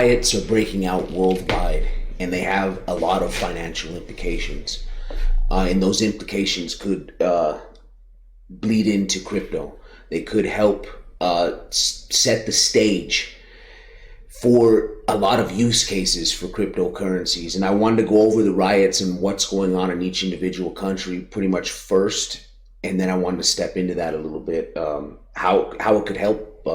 riots are breaking out worldwide, and they have a lot of financial implications. And those implications could bleed into crypto. They could help set the stage for a lot of use cases for cryptocurrencies. And I wanted to go over the riots and what's going on in each individual country pretty much first. And then I wanted to step into that a little bit, how it could help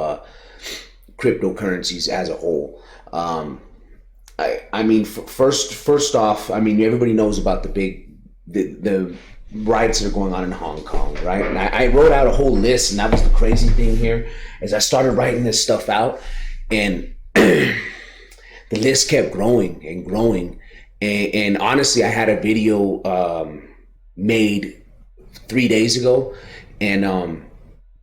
cryptocurrencies as a whole. I mean, first off, I mean, everybody knows about the riots that are going on in Hong Kong, right? And I wrote out a whole list, and that was the crazy thing here, as I started writing this stuff out, and the list kept growing and growing. And honestly, I had a video made 3 days ago, and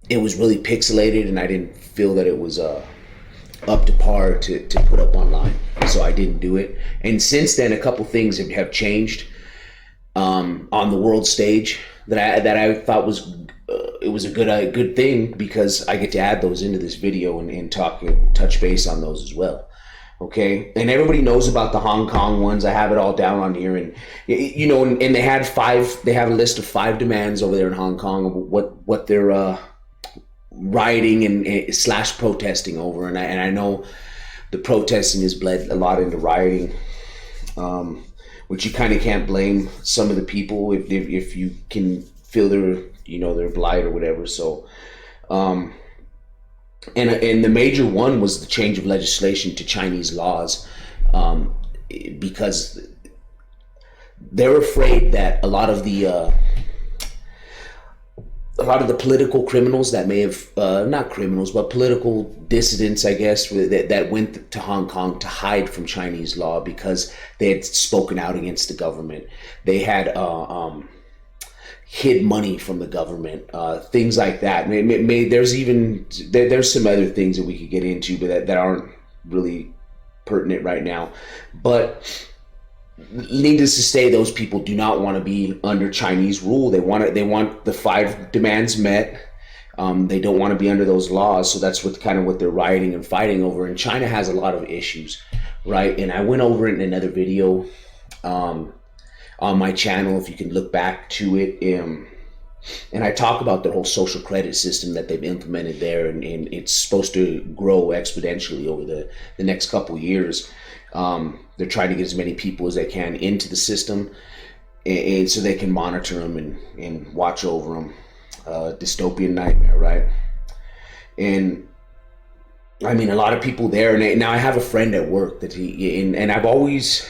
it was really pixelated, and I didn't feel that it was up to par to put up online, so I didn't do it. And since then, a couple things have changed on the world stage that I thought was it was a good thing, because I get to add those into this video and touch base on those as well. Okay, and everybody knows about the Hong Kong ones. I have it all down on here, and you know, and they have a list of 5 demands over there in Hong Kong of what they're rioting and slash protesting over, and I know the protesting has bled a lot into rioting, which you kind of can't blame some of the people if you can feel their blight or whatever. So, and the major one was the change of legislation to Chinese laws, because they're afraid that a lot of the political criminals that may have, not criminals, but political dissidents, I guess, that went to Hong Kong to hide from Chinese law because they had spoken out against the government. They had hid money from the government, things like that. There's some other things that we could get into, but that aren't really pertinent right now. But needless to say, those people do not want to be under Chinese rule. They want the 5 demands met. They don't want to be under those laws. So that's what they're rioting and fighting over. And China has a lot of issues, right? And I went over it in another video on my channel, if you can look back to it. And I talk about the whole social credit system that they've implemented there, and it's supposed to grow exponentially over the next couple years. They're trying to get as many people as they can into the system, and so they can monitor them and watch over them. Dystopian nightmare, right? And I mean, a lot of people there. And now I have a friend at work that and I've always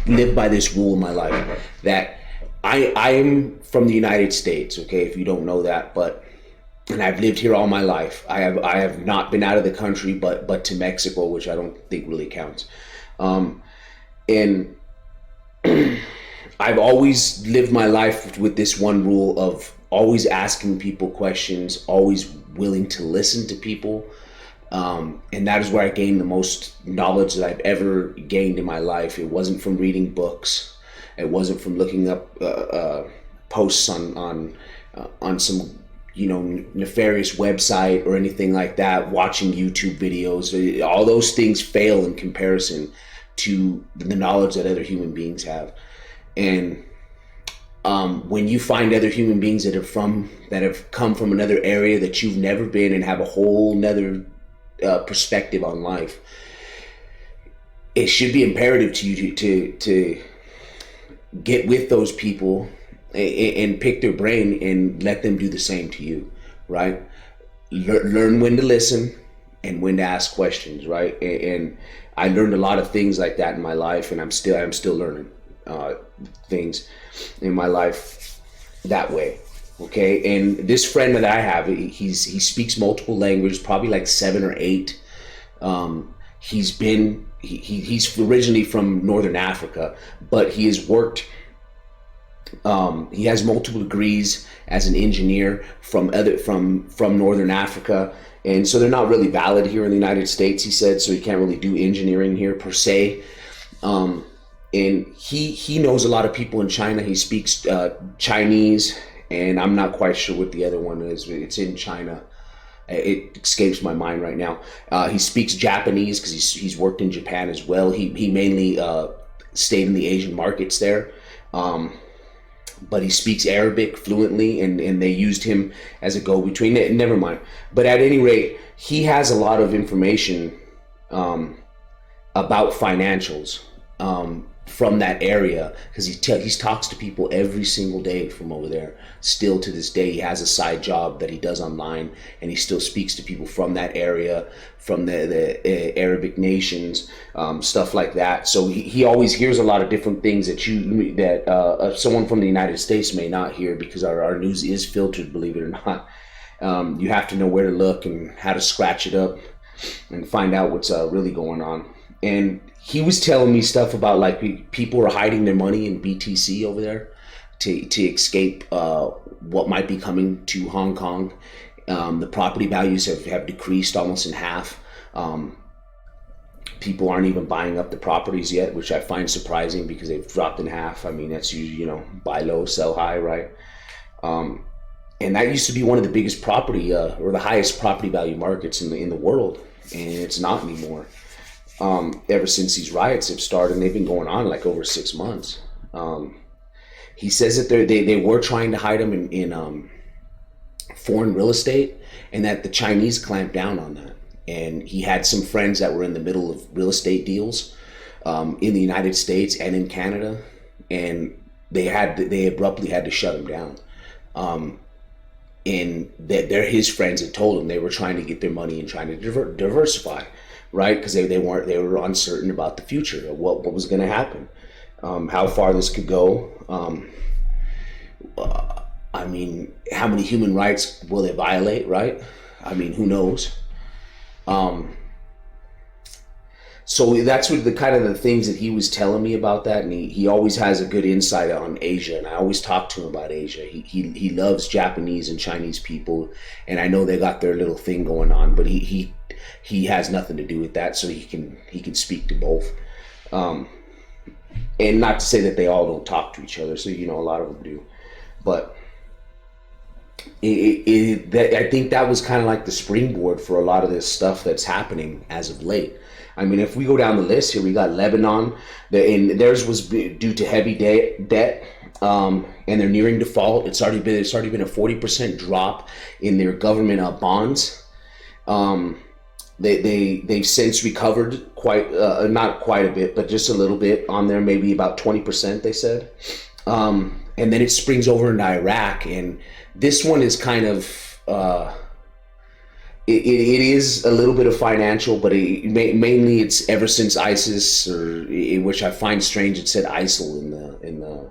lived by this rule in my life, that I am from the United States. Okay, if you don't know that, and I've lived here all my life. I have not been out of the country, but to Mexico, which I don't think really counts. And I've always lived my life with this one rule of always asking people questions, always willing to listen to people. And that is where I gained the most knowledge that I've ever gained in my life. It wasn't from reading books. It wasn't from looking up posts on some nefarious website or anything like that, watching YouTube videos. All those things fail in comparison to the knowledge that other human beings have. And when you find other human beings that have come from another area that you've never been, and have a whole nother perspective on life, it should be imperative to you to get with those people and pick their brain and let them do the same to you, right? Learn when to listen and when to ask questions, right? And I learned a lot of things like that in my life, and I'm still learning things in my life that way. Okay, and this friend that I have, he speaks multiple languages, probably like 7 or 8. He's originally from Northern Africa, but he has worked. He has multiple degrees as an engineer from Northern Africa, and so they're not really valid here in the United States, he said. So he can't really do engineering here per se. And he knows a lot of people in China. He speaks Chinese, and I'm not quite sure what the other one is. It's in China. It escapes my mind right now. He speaks Japanese because he's worked in Japan as well. He mainly stayed in the Asian markets there. But he speaks Arabic fluently, and they used him as a go-between. Never mind. But at any rate, he has a lot of information about financials from that area, because he talks to people every single day from over there. Still to this day, he has a side job that he does online, and he still speaks to people from that area, from the Arabic nations, stuff like that. So he always hears a lot of different things that someone from the United States may not hear, because our news is filtered, believe it or not. You have to know where to look and how to scratch it up and find out what's really going on. And he was telling me stuff about like people are hiding their money in BTC over there to escape what might be coming to Hong Kong. The property values have decreased almost in half. People aren't even buying up the properties yet, which I find surprising because they've dropped in half. I mean, that's usually, buy low, sell high, right? And that used to be one of the biggest property or the highest property value markets in the world, and it's not anymore. Ever since these riots have started, and they've been going on like over 6 months. He says that they were trying to hide them in foreign real estate, and that the Chinese clamped down on that. And he had some friends that were in the middle of real estate deals in the United States and in Canada, and they abruptly had to shut him down. And they're his friends had told him they were trying to get their money and trying to diversify. Right, because they were uncertain about the future, of what was going to happen, how far this could go. I mean, how many human rights will they violate? Right? I mean, who knows? So that's what the kind of the things that he was telling me about that, and he always has a good insight on Asia, and I always talk to him about Asia. He loves Japanese and Chinese people, and I know they got their little thing going on, but he has nothing to do with that, so he can speak to both. And not to say that they all don't talk to each other, so a lot of them do, but I think that was kind of like the springboard for a lot of this stuff that's happening as of late. I mean, if we go down the list here, we got Lebanon, and theirs was due to heavy debt, and they're nearing default. It's already been a 40% drop in their government bonds. They've since recovered quite, not quite a bit, but just a little bit on there, maybe about 20%, they said. And then it springs over into Iraq, and this one is kind of, it is a little bit of financial, but mainly it's ever since ISIS, which I find strange. It said ISIL in the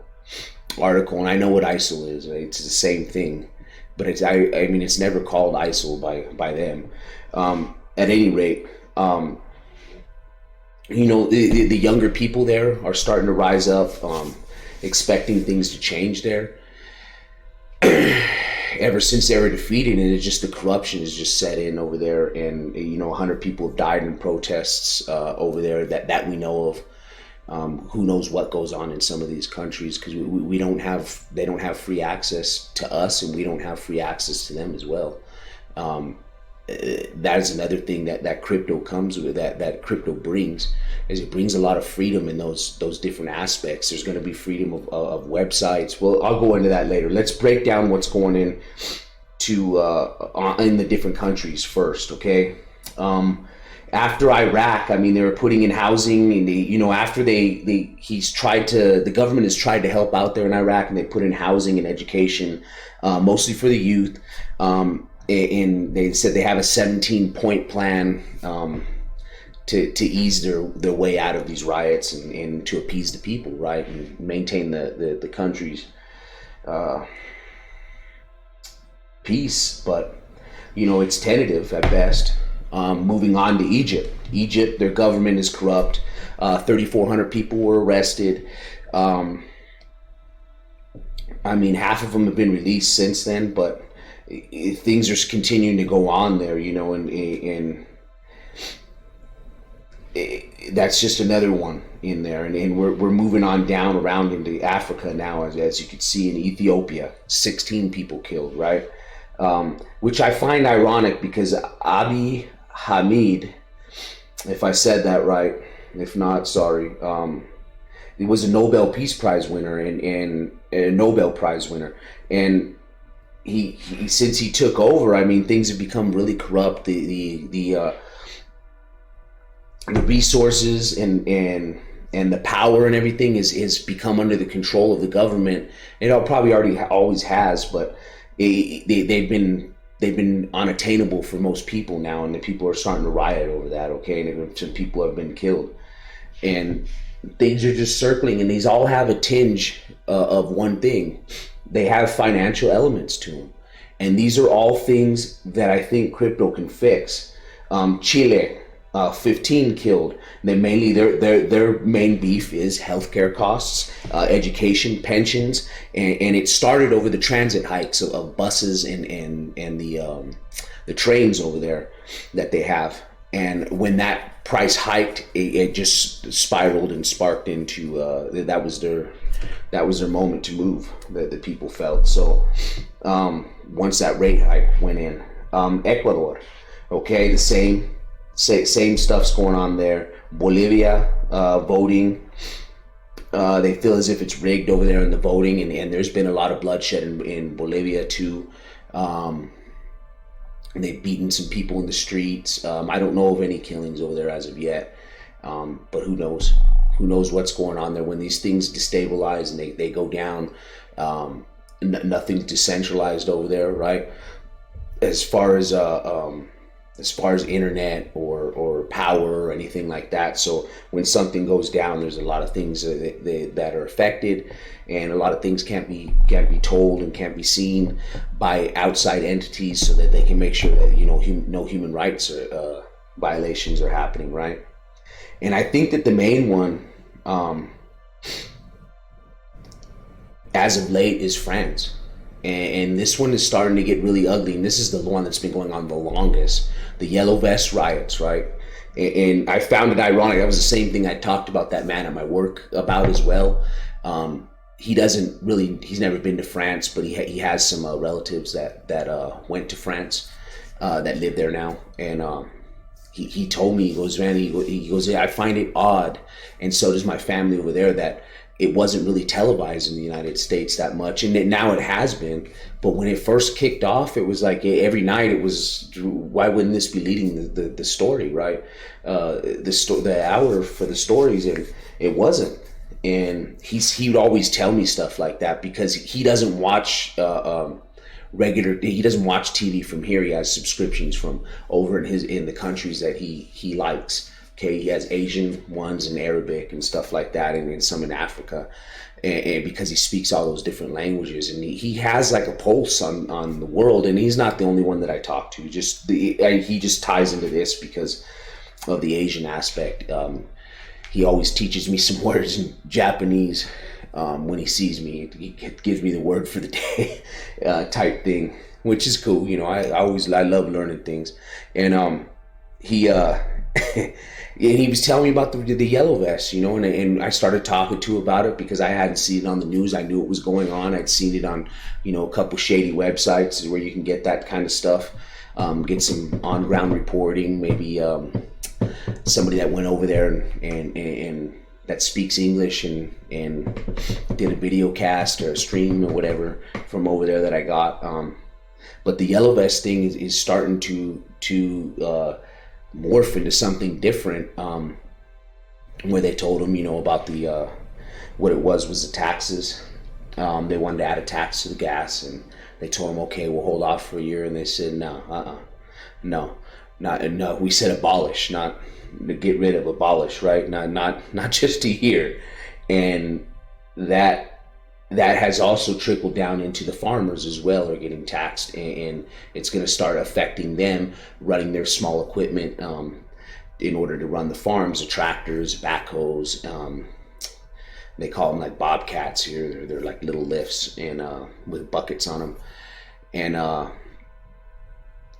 article, and I know what ISIL is. Right? It's the same thing, but I mean it's never called ISIL by them. At any rate, the younger people there are starting to rise up, expecting things to change there. Ever since they were defeated, and it's just the corruption is just set in over there, and 100 people have died in protests over there that we know of. Who knows what goes on in some of these countries, because they don't have free access to us, and we don't have free access to them as well. That is another thing that crypto comes with, that crypto brings, is it brings a lot of freedom in those different aspects. There's going to be freedom of websites. Well, I'll go into that later. Let's break down what's going in in the different countries first, okay? After Iraq, I mean, they were putting in housing, and the government has tried to help out there in Iraq, and they put in housing and education, mostly for the youth. And they said they have a 17-point plan to ease their way out of these riots and to appease the people, right, and maintain the country's peace. But it's tentative at best. Moving on to Egypt, their government is corrupt. 3,400 people were arrested. I mean, half of them have been released since then, but things are continuing to go on there, and that's just another one in there. And we're moving on down around into Africa now, as you can see in Ethiopia, 16 people killed, right? which I find ironic because Abiy Hamid, if I said that right, if not, sorry, he was a Nobel Peace Prize winner and a Nobel Prize winner, and he since he took over, I mean, things have become really corrupt. The resources and the power and everything is become under the control of the government. It probably already always has, but they've been unattainable for most people now, and the people are starting to riot over that. Okay, and some people have been killed, and things are just circling, and these all have a tinge of one thing. They have financial elements to them, and these are all things that I think crypto can fix. Chile, 15 killed. They mainly their main beef is healthcare costs, education, pensions, and it started over the transit hikes of buses and the trains over there that they have. And when that price hiked, it just spiraled and sparked into that was their moment to move that the people felt. So once that rate hike went in, Ecuador, okay, the same stuff's going on there. Bolivia, voting, they feel as if it's rigged over there in the voting, and there's been a lot of bloodshed in Bolivia too. They've beaten some people in the streets. I don't know of any killings over there as of yet, but who knows? Who knows what's going on there when these things destabilize and they go down. Nothing's decentralized over there, right? As far as internet or power or anything like that. So when something goes down, there's a lot of things that are affected, and a lot of things can't be told and can't be seen by outside entities, so that they can make sure that no human rights violations are happening, right? And I think that the main one, as of late, is France. And this one is starting to get really ugly, and this is the one that's been going on the longest. The Yellow Vest riots, right? And I found it ironic. That was the same thing I talked about that man at my work about as well. He's never been to France, but he has some relatives that went to France, that live there now. And he told me, he goes, man, he goes, yeah, I find it odd, and so does my family over there, that it wasn't really televised in the United States that much, and now it has been. But when it first kicked off, it was like every night it was, why wouldn't this be leading the story, right? The hour for the stories, and it wasn't. And he would always tell me stuff like that because he doesn't watch he doesn't watch TV from here. He has subscriptions from over in the countries that he likes. Okay, he has Asian ones and Arabic and stuff like that, and some in Africa, and because he speaks all those different languages, and he has like a pulse on the world, and he's not the only one that I talk to. He just ties into this because of the Asian aspect. He always teaches me some words in Japanese when he sees me. He gives me the word for the day type thing, which is cool. I love learning things, and he. And he was telling me about the Yellow Vest, and I started talking to him about it because I hadn't seen it on the news. I knew it was going on. I'd seen it on, a couple shady websites where you can get that kind of stuff, get some on-ground reporting, maybe somebody that went over there and that speaks English and did a video cast or a stream or whatever from over there that I got. But the Yellow Vest thing is starting to morph into something different, where they told him, about the what it was the taxes. They wanted to add a tax to the gas, and they told him, okay, we'll hold off for a year, and they said no, no. We said abolish, not get rid of, abolish, right? Not just a year. And that has also trickled down into the farmers as well, are getting taxed, and it's going to start affecting them running their small equipment in order to run the farms, the tractors, backhoes. They call them like bobcats here. They're like little lifts and with buckets on them. And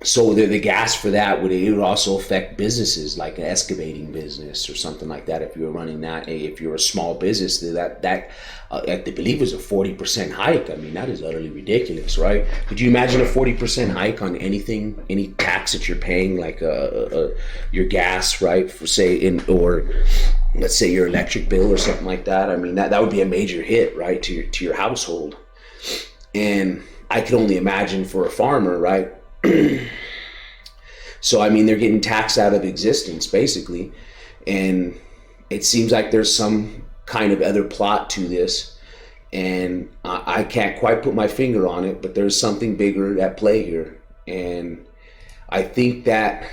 So the gas for that would also affect businesses like an excavating business or something like that. If you're running that, if you're a small business, that I believe was a 40% hike. I mean, that is utterly ridiculous, right? Could you imagine a 40% hike on anything, any tax that you're paying, like your gas, right? For say or let's say your electric bill or something like that. I mean, that would be a major hit, right, to your household. And I could only imagine for a farmer, right? So, I mean, they're getting taxed out of existence, basically. And it seems like there's some kind of other plot to this. And I can't quite put my finger on it, but there's something bigger at play here. And I think that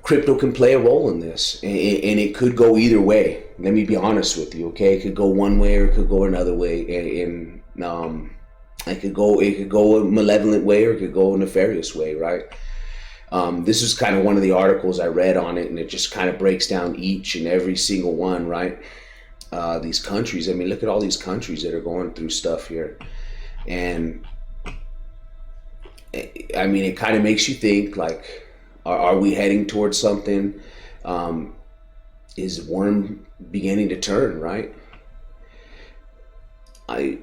crypto can play a role in this. And it could go either way. Let me be honest with you, okay? It could go one way or it could go another way. It could go a malevolent way or it could go a nefarious way, right? This is kind of one of the articles I read on it, and it just kind of breaks down each and every single one, right? These countries, I mean, look at all these countries that are going through stuff here. And I mean, it kind of makes you think, like, are we heading towards something? Is the worm beginning to turn, right? I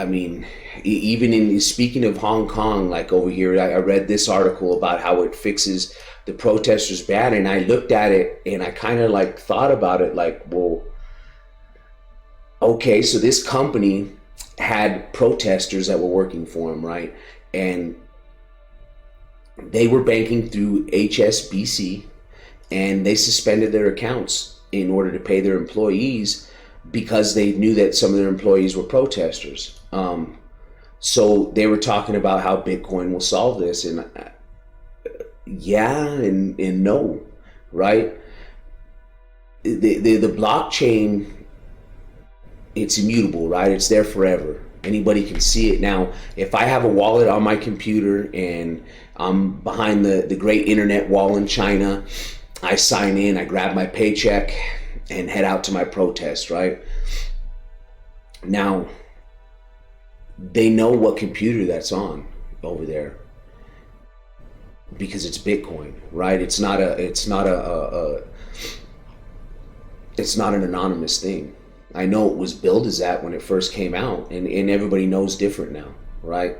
mean, even in speaking of Hong Kong, like over here, I read this article about how it fixes the protesters bad, and I looked at it and I kind of like thought about it, like, well, okay, so this company had protesters that were working for them, right? And they were banking through HSBC, and they suspended their accounts in order to pay their employees because they knew that some of their employees were protesters. So they were talking about how Bitcoin will solve this, and yeah and no, right? The blockchain, it's immutable, right? It's there forever. Anybody can see it. Now, if I have a wallet on my computer and I'm behind the great internet wall in China, I sign in, I grab my paycheck and head out to my protest, right? Now, they know what computer that's on over there because it's Bitcoin, right? It's not an anonymous thing. I know it was billed as that when it first came out, and everybody knows different now, right?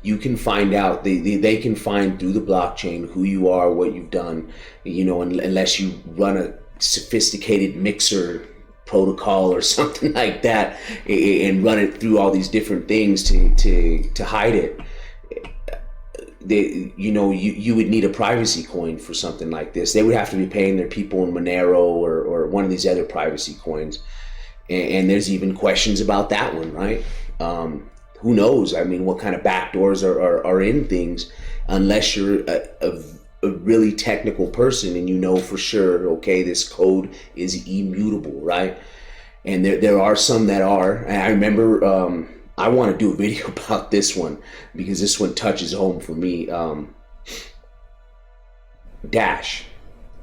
You can find out, they can find through the blockchain who you are, what you've done, you know, unless you run a sophisticated mixer protocol or something like that and run it through all these different things to hide it. You would need a privacy coin for something like this. They would have to be paying their people in Monero or one of these other privacy coins. And there's even questions about that one, right? Who knows? I mean, what kind of backdoors are in things, unless you're a really technical person and you know for sure, okay, this code is immutable, right? And there are some that are. And I remember, I want to do a video about this one because this one touches home for me. Dash,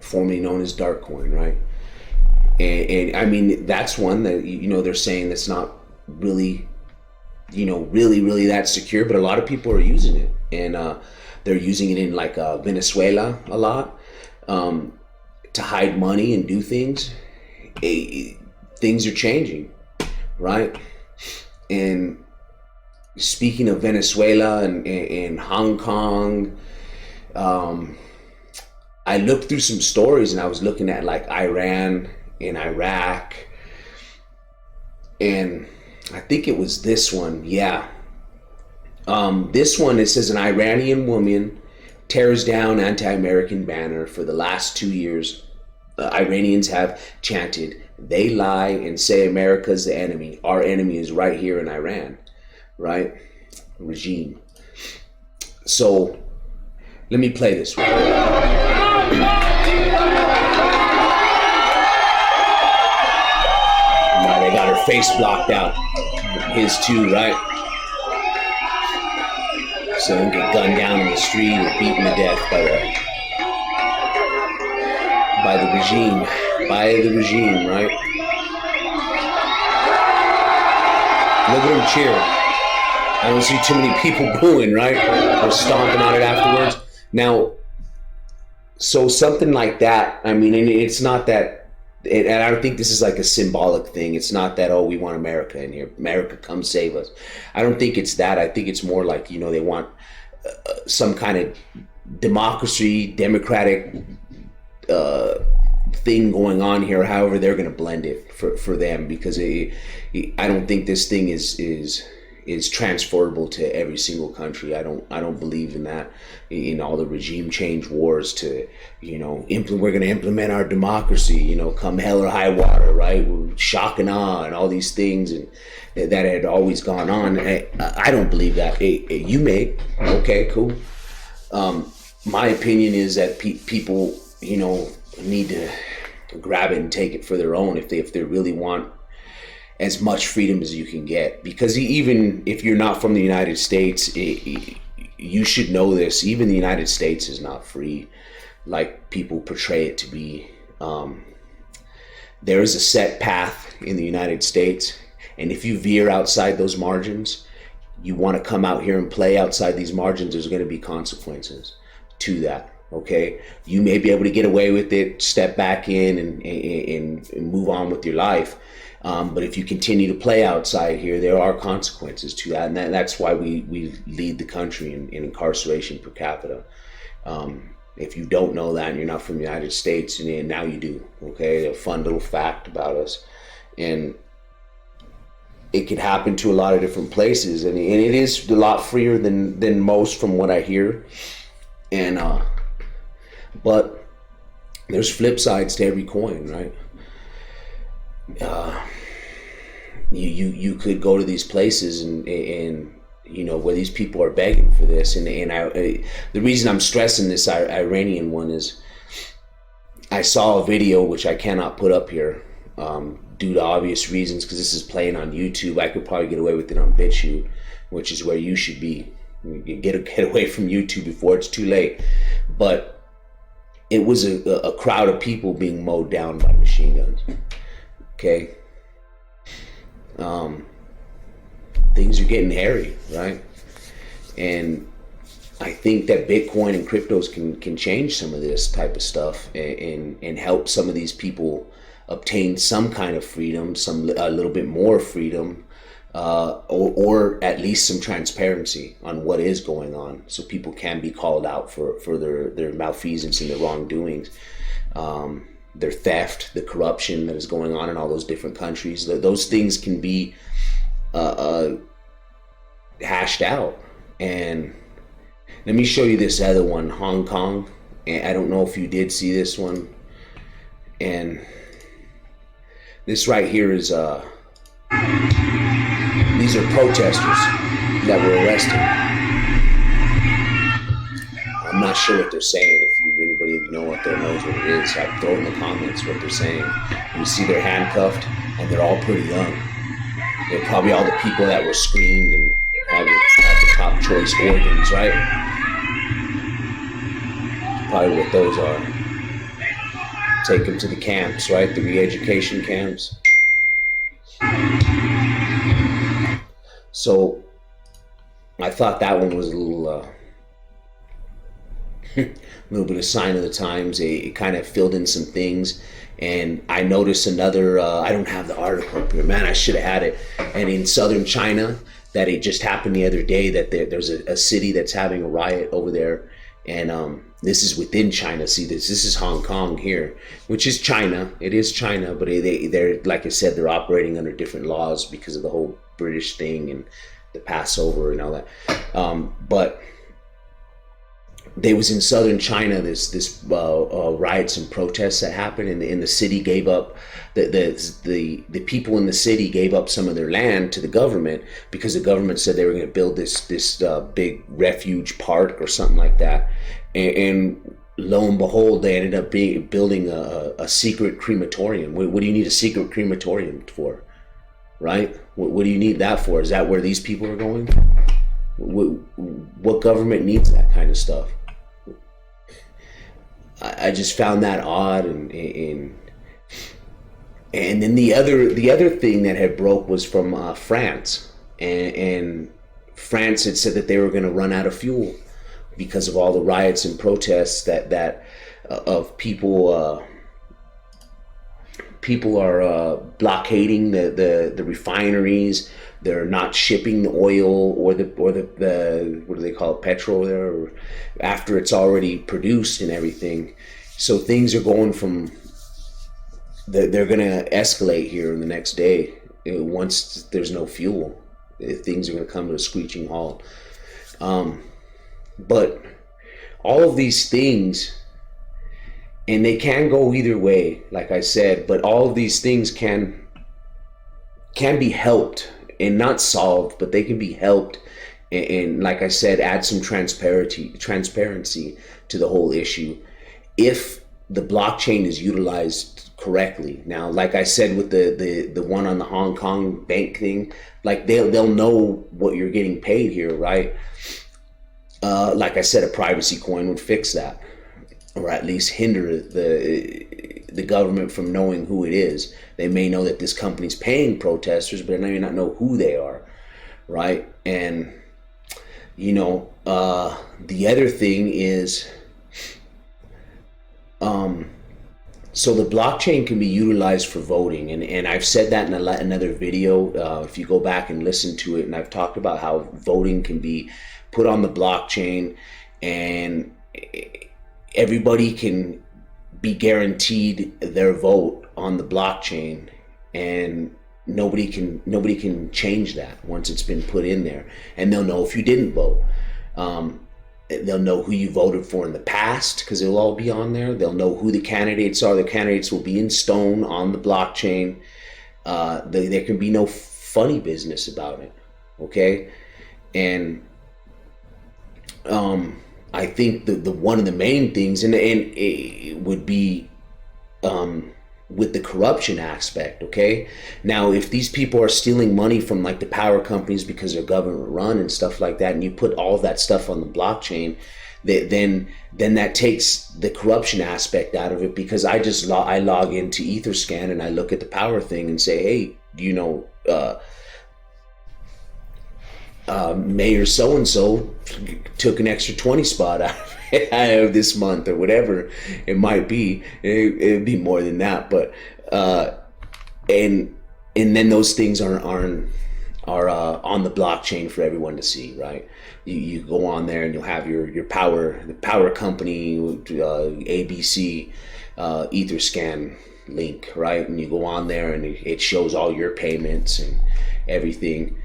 formerly known as Darkcoin, right? And I mean, that's one that, you know, they're saying that's not really, you know, really that secure, but a lot of people are using it, and they're using it in like Venezuela a lot, to hide money and do things. Things are changing, right? And speaking of Venezuela and Hong Kong, I looked through some stories and I was looking at like Iran and Iraq, and I think it was this one, yeah. This one, it says an Iranian woman tears down anti-American banner. For the last 2 years, Iranians have chanted, "They lie and say America's the enemy. Our enemy is right here in Iran," right? Regime. So let me play this one. Now they got her face blocked out. His too, right? So they get gunned down in the street or beaten to death by the regime, right? Look at them cheer. I don't see too many people booing, right? Or stomping on it afterwards. Now, so something like that, I mean, and it's not that, and I don't think this is like a symbolic thing. It's not that, oh, we want America in here. America, come save us. I don't think it's that. I think it's more like, they want some kind of democracy, democratic thing going on here. However, they're going to blend it for them, because I don't think this thing is transferable to every single country. I don't believe in that, in all the regime change wars to, we're going to implement our democracy, come hell or high water, right? Shock and awe and all these things, and that had always gone on. I don't believe that. You may, okay, cool. My opinion is that people, need to grab it and take it for their own if they really want as much freedom as you can get. Because even if you're not from the United States, you should know this. Even the United States is not free like people portray it to be. There is a set path in the United States, and if you veer outside those margins, you want to come out here and play outside these margins, there's going to be consequences to that. Okay, you may be able to get away with it, step back in and move on with your life. But if you continue to play outside here, there are consequences to that. And that's why we lead the country in incarceration per capita. If you don't know that and you're not from the United States, and now you do, okay? A fun little fact about us. And it could happen to a lot of different places. And it is a lot freer than most from what I hear. And but there's flip sides to every coin, right? You could go to these places and where these people are begging for this, and the reason I'm stressing this Iranian one is I saw a video which I cannot put up here due to obvious reasons, because this is playing on YouTube. I could probably get away with it on BitChute, which is where you should be. You get away from YouTube before it's too late. But it was a crowd of people being mowed down by machine guns. Okay. Things are getting hairy, right? And I think that Bitcoin and cryptos can change some of this type of stuff and help some of these people obtain some kind of freedom, a little bit more freedom, or at least some transparency on what is going on, so people can be called out for their malfeasance and their wrongdoings, their theft, the corruption that is going on in all those different countries. Those things can be hashed out. And let me show you this other one, Hong Kong. And I don't know if you did see this one. And this right here is these are protesters that were arrested. I'm not sure what they're saying. If anybody of you know what knows what it is, I'd throw in the comments what they're saying. You see they're handcuffed, and they're all pretty young. They're probably all the people that were screened and had the top choice organs, right? That's probably what those are. Take them to the camps, right? The re-education camps. So I thought that one was a little bit of sign of the times. It kind of filled in some things. And I noticed another, I don't have the article up here, man, I should have had it. And in southern China, that it just happened the other day, that there's a city that's having a riot over there. And this is within China. See, this is Hong Kong here, which is China. It is China, but they're, like I said, they're operating under different laws because of the whole British thing and the Passover and all that. But there was in southern China this riots and protests that happened, and the city gave up the people in the city gave up some of their land to the government, because the government said they were going to build this big refuge park or something like that, and lo and behold, they ended up building a secret crematorium. What do you need a secret crematorium for, right? What do you need that for? Is that where these people are going? What government needs that kind of stuff? I just found that odd, and then the other thing that had broke was from France, and France had said that they were going to run out of fuel because of all the riots and protests that of people are blockading the refineries. They're not shipping the oil or the what do they call it, petrol there, or after it's already produced and everything. So things are going from they're going to escalate here in the next day. Once there's no fuel, things are going to come to a screeching halt. But all of these things, and they can go either way, like I said, but all of these things can be helped and not solved, but they can be helped. And like I said, add some transparency to the whole issue if the blockchain is utilized correctly. Now, like I said with the one on the Hong Kong bank thing, like they'll know what you're getting paid here, right? Like I said, a privacy coin would fix that, or at least hinder the government from knowing who it is. They may know that this company's paying protesters, but they may not know who they are, right? And the other thing is, so the blockchain can be utilized for voting, and I've said that in another video. If you go back and listen to it, and I've talked about how voting can be put on the blockchain, and everybody can be guaranteed their vote on the blockchain, and nobody can change that once it's been put in there, and they'll know if you didn't vote. They'll know who you voted for in the past because it'll all be on there. They'll know who the candidates are. The candidates will be in stone on the blockchain. There can be no funny business about it, okay? And I think the one of the main things, and it would be with the corruption aspect, okay? Now, if these people are stealing money from like the power companies because they're government run and stuff like that, and you put all of that stuff on the blockchain, then that takes the corruption aspect out of it, because I log into Etherscan and I look at the power thing and say, hey, Mayor so-and-so took an extra 20 spot out of this month, or whatever it might be. It'd be more than that, but and then those things are on the blockchain for everyone to see, right? You go on there and you'll have the power company, ABC, Etherscan link, right? And you go on there and it shows all your payments and everything.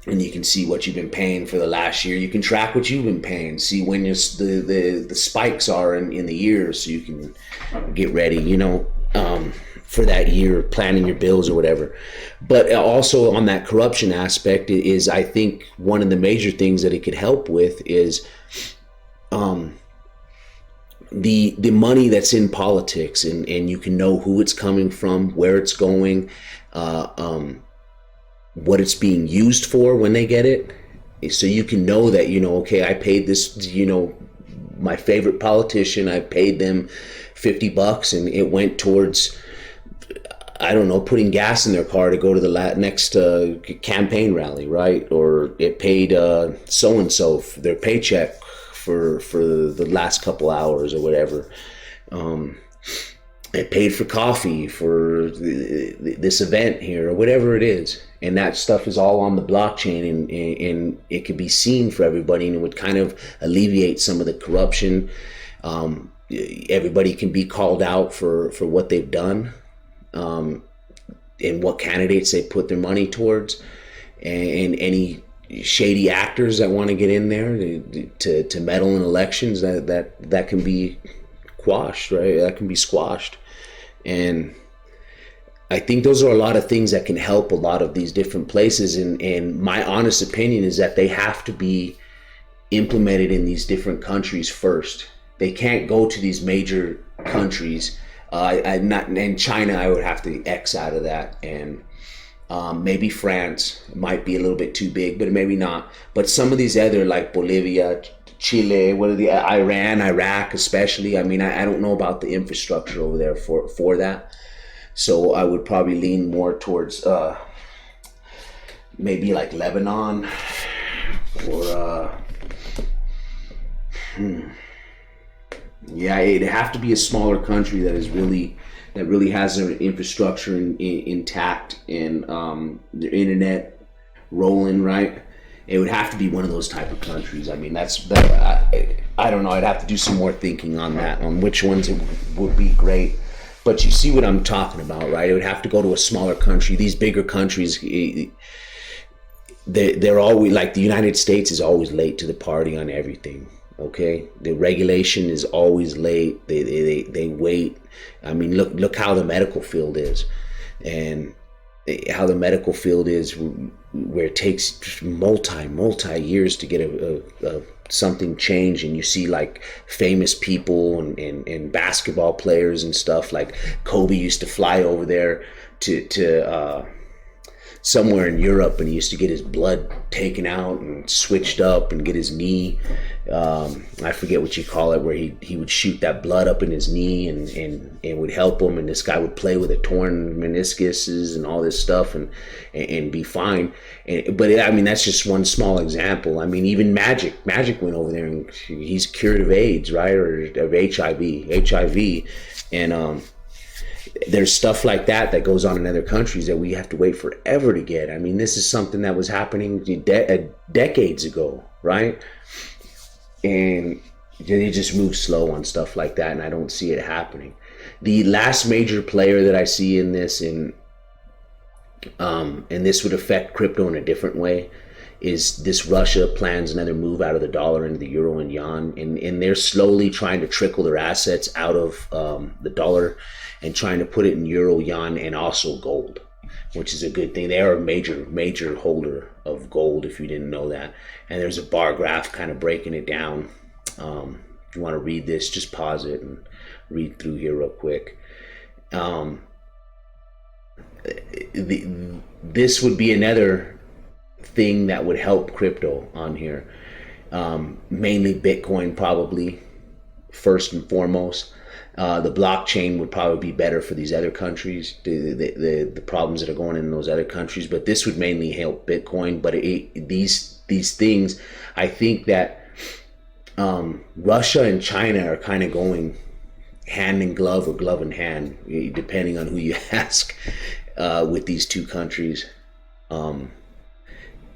And you can see what you've been paying for the last year. You can track what you've been paying, see when the spikes are in the year, so you can get ready, for that year, planning your bills or whatever. But also on that corruption aspect is, I think, one of the major things that it could help with is the money that's in politics, and you can know who it's coming from, where it's going, what it's being used for when they get it. So you can know that, okay, I paid this, my favorite politician, I paid them $50 and it went towards, I don't know, putting gas in their car to go to the next campaign rally, right? Or it paid so-and-so for their paycheck for the last couple hours or whatever. It paid for coffee for this event here, or whatever it is. And that stuff is all on the blockchain, and it could be seen for everybody, and it would kind of alleviate some of the corruption. Everybody can be called out for what they've done, and what candidates they put their money towards, and any shady actors that want to get in there to meddle in elections, that can be quashed, right? That can be squashed. And I think those are a lot of things that can help a lot of these different places. And my honest opinion is that they have to be implemented in these different countries first. They can't go to these major countries. And China, I would have to X out of that. And maybe France might be a little bit too big, but maybe not. But some of these other, like Bolivia, Chile, Iran, Iraq especially. I mean, I don't know about the infrastructure over there for that. So I would probably lean more towards maybe like Lebanon or yeah, it'd have to be a smaller country that really has their infrastructure intact and their internet rolling right. It would have to be one of those type of countries. I mean, I don't know. I'd have to do some more thinking on that, on which ones it would be great. But you see what I'm talking about, right? It would have to go to a smaller country. These bigger countries, they're always, like the United States is always late to the party on everything. Okay, the regulation is always late. They wait. I mean, look how the medical field is, and how the medical field is, where it takes multi years to get a something changed. And you see like famous people and basketball players and stuff. Like Kobe used to fly over there to somewhere in Europe, and he used to get his blood taken out and switched up and get his knee. I forget what you call it, where he would shoot that blood up in his knee and would help him. And this guy would play with a torn meniscuses and all this stuff and be fine. But I mean, that's just one small example. I mean, even Magic went over there and he's cured of AIDS, right? Or of HIV. And, there's stuff like that goes on in other countries that we have to wait forever to get. I mean, this is something that was happening decades ago, right? And they just move slow on stuff like that, and I don't see it happening. The last major player that I see in this, and this would affect crypto in a different way, is this: Russia plans another move out of the dollar into the euro and yuan, and they're slowly trying to trickle their assets out of the dollar and trying to put it in euro, yuan, and also gold, which is a good thing. They are a major holder of gold, if you didn't know that. And there's a bar graph kind of breaking it down. If you want to read this, just pause it and read through here real quick. This would be another thing that would help crypto on here. Mainly Bitcoin, probably first and foremost. The blockchain would probably be better for these other countries, the problems that are going in those other countries. But this would mainly help Bitcoin. But these things, I think that Russia and China are kind of going hand in glove or glove in hand, depending on who you ask, with these two countries. And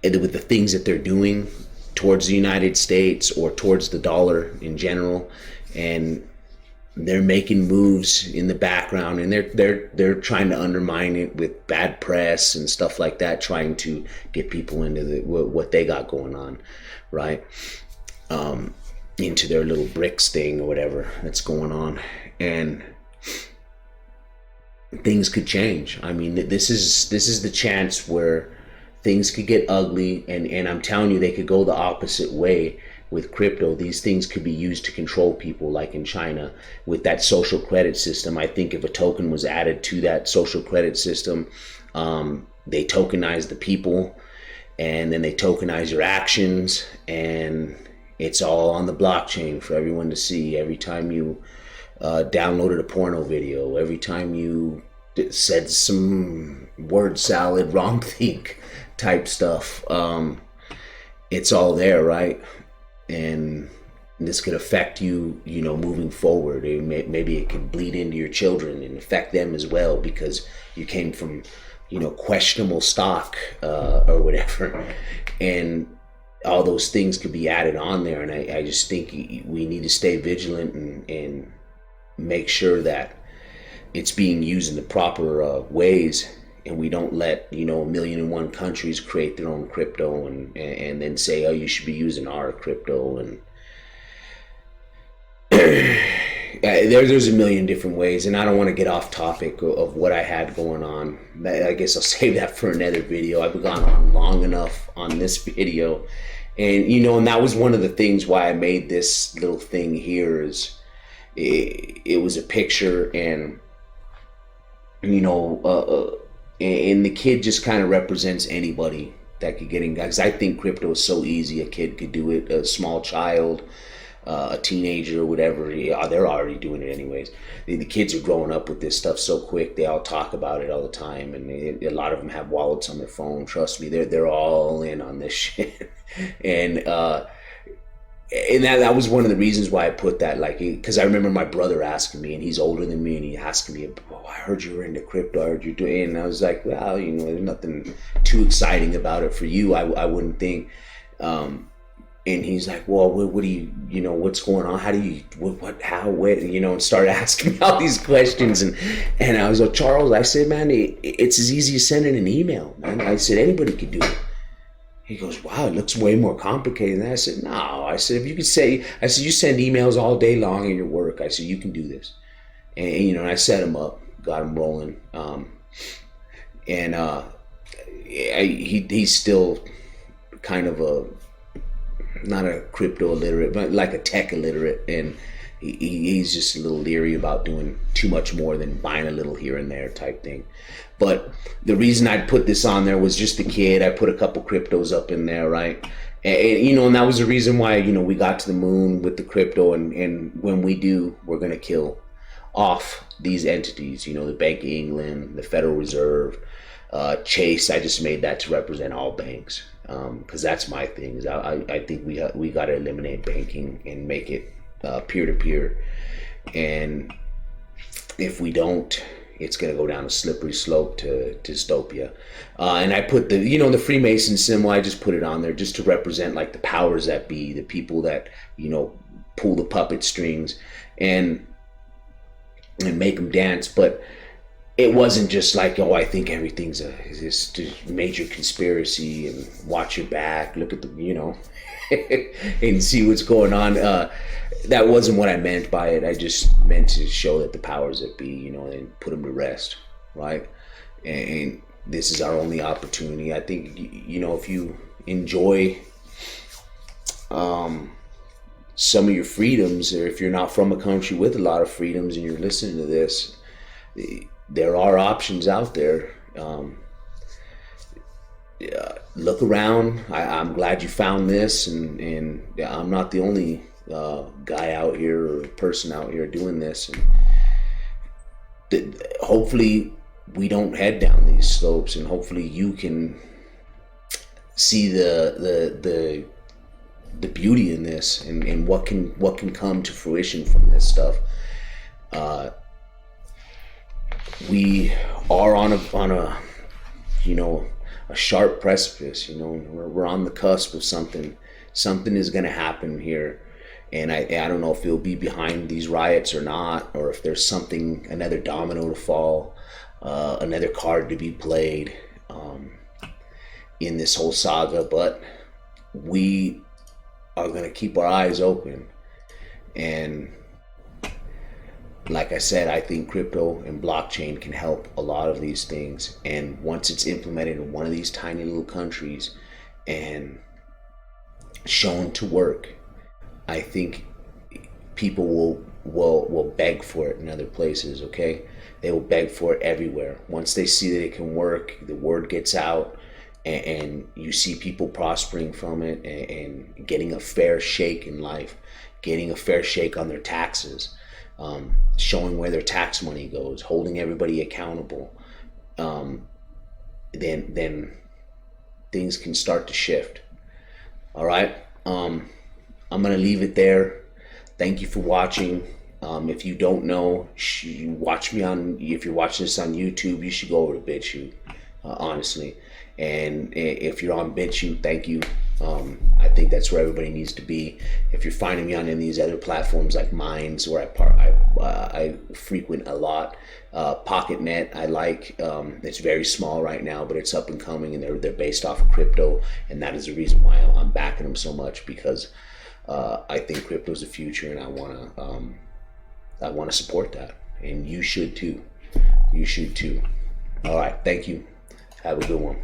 with the things that they're doing towards the United States or towards the dollar in general. And they're making moves in the background, and they're trying to undermine it with bad press and stuff like that, trying to get people into what they got going on, right? Into their little BRICS thing or whatever that's going on, and things could change. I mean, this is the chance where things could get ugly, and I'm telling you, they could go the opposite way. With crypto, these things could be used to control people, like in China with that social credit system. I think if a token was added to that social credit system, they tokenize the people, and then they tokenize your actions, and it's all on the blockchain for everyone to see. Every time you downloaded a porno video, every time you said some word salad wrong think type stuff, it's all there, right? And this could affect you, moving forward. Maybe it could bleed into your children and affect them as well, because you came from, questionable stock or whatever. And all those things could be added on there. And I just think we need to stay vigilant and make sure that it's being used in the proper ways. And we don't let, 1,000,001 countries create their own crypto and then say, oh, you should be using our crypto. And there's a million different ways. And I don't want to get off topic of what I had going on. I guess I'll save that for another video. I've gone on long enough on this video. And, and that was one of the things why I made this little thing here, is it was a picture, and, and the kid just kind of represents anybody that could get in, because I think crypto is so easy. A kid could do it, a small child, a teenager or whatever, yeah, they're already doing it anyways. The kids are growing up with this stuff so quick. They all talk about it all the time, and a lot of them have wallets on their phone. Trust me, they're all in on this shit. and that was one of the reasons why I put that, like, because I remember my brother asking me, and he's older than me, and he asking me, "Oh, I heard you were into crypto. I heard you doing," and I was like, "Well, there's nothing too exciting about it for you. I wouldn't think." And he's like, "Well, what do you, what's going on? How do you, how, what, and started asking me all these questions. And I was like, "Charles," I said, "Man, it's as easy as sending an email, man." I said, "Anybody could do it." He goes, "Wow, it looks way more complicated than that." I said, "No." I said, "If you could say," I said, "you send emails all day long in your work." I said, "You can do this." And I set him up, got him rolling. He's still kind of not a crypto illiterate, but like a tech illiterate. And he's just a little leery about doing too much more than buying a little here and there type thing. But the reason I put this on there was just the kid. I put a couple cryptos up in there, right? And that was the reason why, we got to the moon with the crypto. And when we do, we're going to kill off these entities, the Bank of England, the Federal Reserve, Chase. I just made that to represent all banks, because that's my thing. I think we got to eliminate banking and make it peer-to-peer. And if we don't, it's going to go down a slippery slope to dystopia. And I put the Freemason symbol, I just put it on there just to represent like the powers that be, the people that, pull the puppet strings and make them dance. But it wasn't just like, oh, I think everything's this major conspiracy and watch your back, look at the, and see what's going on. That wasn't what I meant by it. I just meant to show that the powers that be, and put them to rest, right? And this is our only opportunity. I think, if you enjoy some of your freedoms, or if you're not from a country with a lot of freedoms and you're listening to this, there are options out there. Look around. I'm glad you found this, and I'm not the only guy out here or person out here doing this. And hopefully we don't head down these slopes, and hopefully you can see the beauty in this, and what can come to fruition from this stuff. We are on a sharp precipice. We're on the cusp of something. Something is going to happen here, and I don't know if it'll be behind these riots or not, or if there's another domino to fall, another card to be played in this whole saga. But we are going to keep our eyes open. And like I said, I think crypto and blockchain can help a lot of these things. And once it's implemented in one of these tiny little countries and shown to work, I think people will beg for it in other places. Okay, they will beg for it everywhere. Once they see that it can work, the word gets out, and you see people prospering from it and getting a fair shake in life, getting a fair shake on their taxes, showing where their tax money goes, holding everybody accountable. Then things can start to shift. All right. I'm gonna leave it there. Thank you for watching. If you don't know, if you're watching this on YouTube, you should go over to BitChute, honestly. And if you're on BitChute, thank you. I think that's where everybody needs to be. If you're finding me on any of these other platforms like Minds, where I frequent a lot, PocketNet, I like. It's very small right now, but it's up and coming, and they're based off of crypto, and that is the reason why I'm backing them so much, because I think crypto is the future, and I want to support that, and you should too. You should too. All right, thank you. Have a good one.